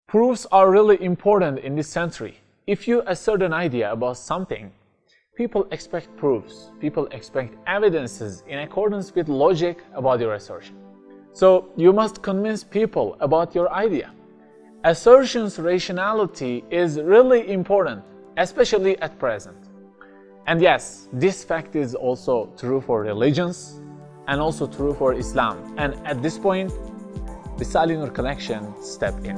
Proofs are really important in this century. If you assert an idea about something, people expect proofs. People expect evidences in accordance with logic about your assertion. So you must convince people about your idea. Assertions rationality is really important, especially at present. And yes, this fact is also true for religions and also true for Islam. And at this point, Risale-i Nur Collection step in.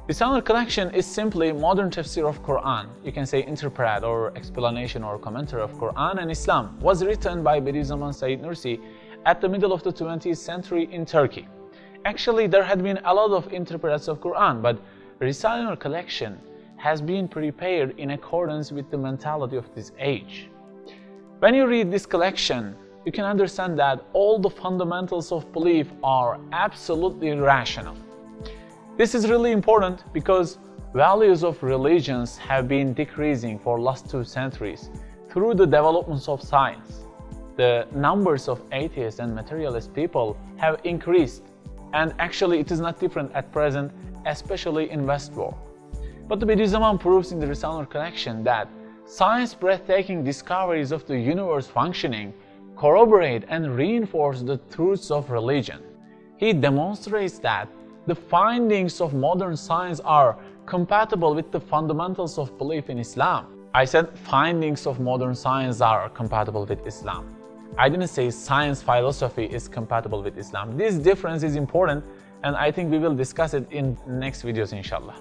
Risale-i Nur Collection is simply modern tafsir of Quran. You can say interpret or explanation or commentary of Quran and Islam. Was written by Bediüzzaman Nursi at the middle of the 20th century in Turkey. Actually, there had been a lot of interprets of Quran, but Risale-i Nur Collection has been prepared in accordance with the mentality of this age. When you read this collection, you can understand that all the fundamentals of belief are absolutely rational. This is really important because values of religions have been decreasing for last 2 centuries through the developments of science. The numbers of atheist and materialist people have increased, and actually it is not different at present, especially in westworld. But the Bediüzzaman proves in the Risale-i Nur Collection that science's breathtaking discoveries of the universe functioning corroborate and reinforce the truths of religion. He demonstrates that the findings of modern science are compatible with the fundamentals of belief in Islam. I said findings of modern science are compatible with Islam. I didn't say science philosophy is compatible with Islam. This difference is important, and I think we will discuss it in next videos, inshallah.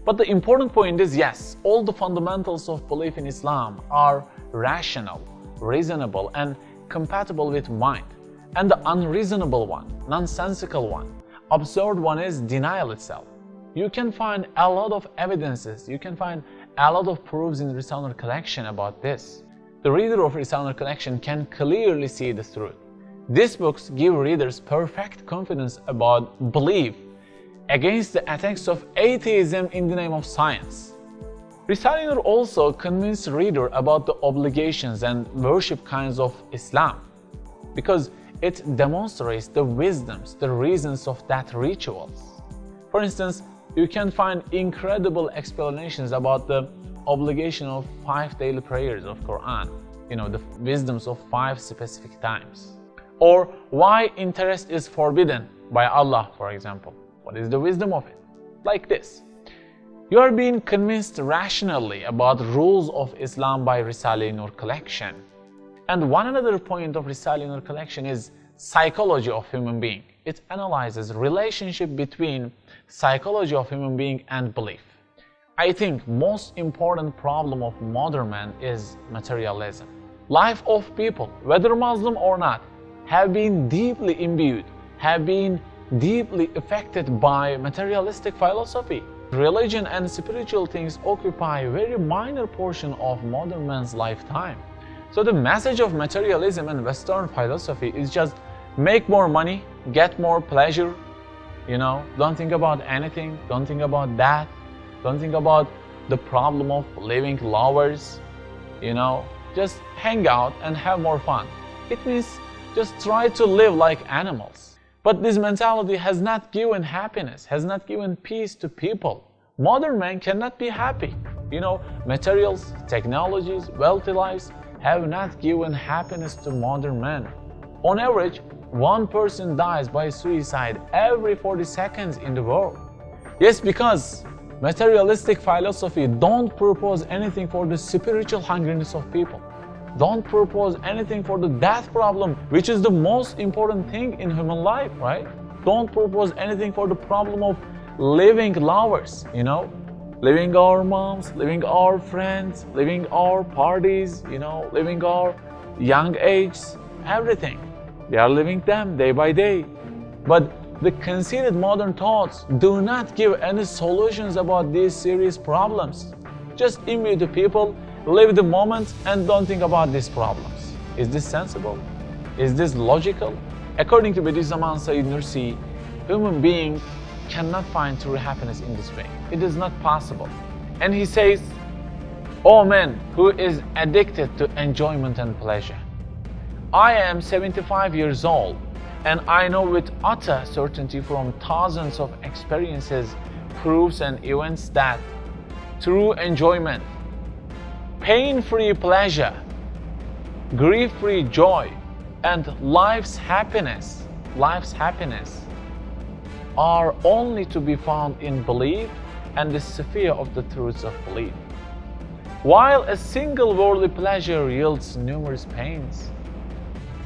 But the important point is, yes, all the fundamentals of belief in Islam are rational, reasonable, and compatible with mind. And the unreasonable one, nonsensical one, absurd one is denial itself. You can find a lot of evidences, you can find a lot of proofs in Risale-i Nur Collection about this. The reader of Risale-i Nur Collection can clearly see the truth. These books give readers perfect confidence about belief against the attacks of atheism in the name of science. Risale-i Nur also convinced reader about the obligations and worship kinds of Islam, because it demonstrates the wisdoms, the reasons of that rituals. For instance, you can find incredible explanations about the obligation of 5 daily prayers of Quran, the wisdoms of 5 specific times. Or why interest is forbidden by Allah, for example. What is the wisdom of it? Like this. You are being convinced rationally about rules of Islam by Risale-i Nur Collection. And one another point of Risale-i Nur Collection is psychology of human being. It analyzes relationship between psychology of human being and belief. I think most important problem of modern man is materialism. Life of people, whether Muslim or not, have been deeply imbued, have been deeply affected by materialistic philosophy. Religion and spiritual things occupy a very minor portion of modern man's lifetime. So the message of materialism and Western philosophy is just make more money, get more pleasure, don't think about anything, don't think about that, don't think about the problem of living lovers, just hang out and have more fun. It means just try to live like animals. But this mentality has not given happiness, has not given peace to people. Modern man cannot be happy. Materials, technologies, wealthy lives have not given happiness to modern man. On average, 1 person dies by suicide every 40 seconds in the world. Yes, because materialistic philosophy don't propose anything for the spiritual hungriness of people. Don't propose anything for the death problem, which is the most important thing in human life, right? Don't propose anything for the problem of living lovers, living our moms, living our friends, living our parties, living our young age, everything. They are living them day by day. But the conceited modern thoughts do not give any solutions about these serious problems. Just imbue the people, live the moment, and don't think about these problems. Is this sensible? Is this logical? According to Bediüzzaman Nursi, human being cannot find true happiness in this way. It is not possible. And he says, "O man who is addicted to enjoyment and pleasure, I am 75 years old, and I know with utter certainty from thousands of experiences, proofs, and events that true enjoyment, pain-free pleasure, grief-free joy, and life's happiness are only to be found in belief and the sphere of the truths of belief. While a single worldly pleasure yields numerous pains,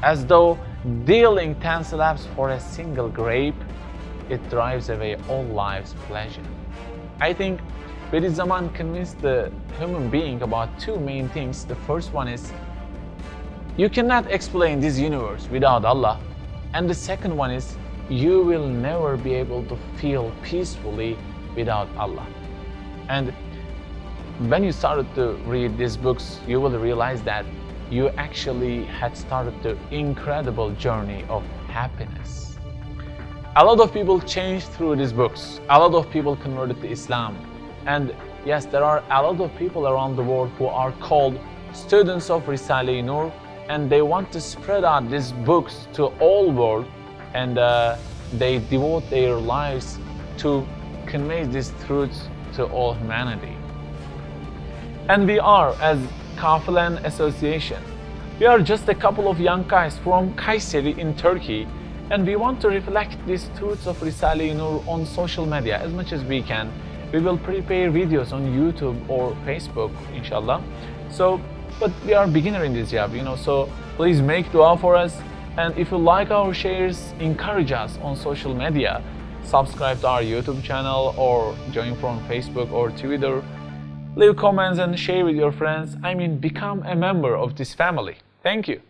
as though dealing 10 slaps for a single grape, it drives away all life's pleasure. I think Bediüzzaman convinced the human being about two main things. The first one is, you cannot explain this universe without Allah. And the second one is, you will never be able to feel peacefully without Allah. And when you started to read these books, you will realize that you actually had started the incredible journey of happiness. A lot of people changed through these books. A lot of people converted to Islam. And yes, there are a lot of people around the world who are called students of Risale-i Nur, and they want to spread out these books to all world, and they devote their lives to convey these truths to all humanity. And we are, as Kafilen Association, we are just a couple of young guys from Kayseri in Turkey, and we want to reflect these truths of Risale-i Nur on social media as much as we can. We will prepare videos on YouTube or Facebook, inshallah. But we are beginner in this job, so please make dua for us. And if you like our shares, encourage us on social media. Subscribe to our YouTube channel or join from Facebook or Twitter. Leave comments and share with your friends. Become a member of this family. Thank you.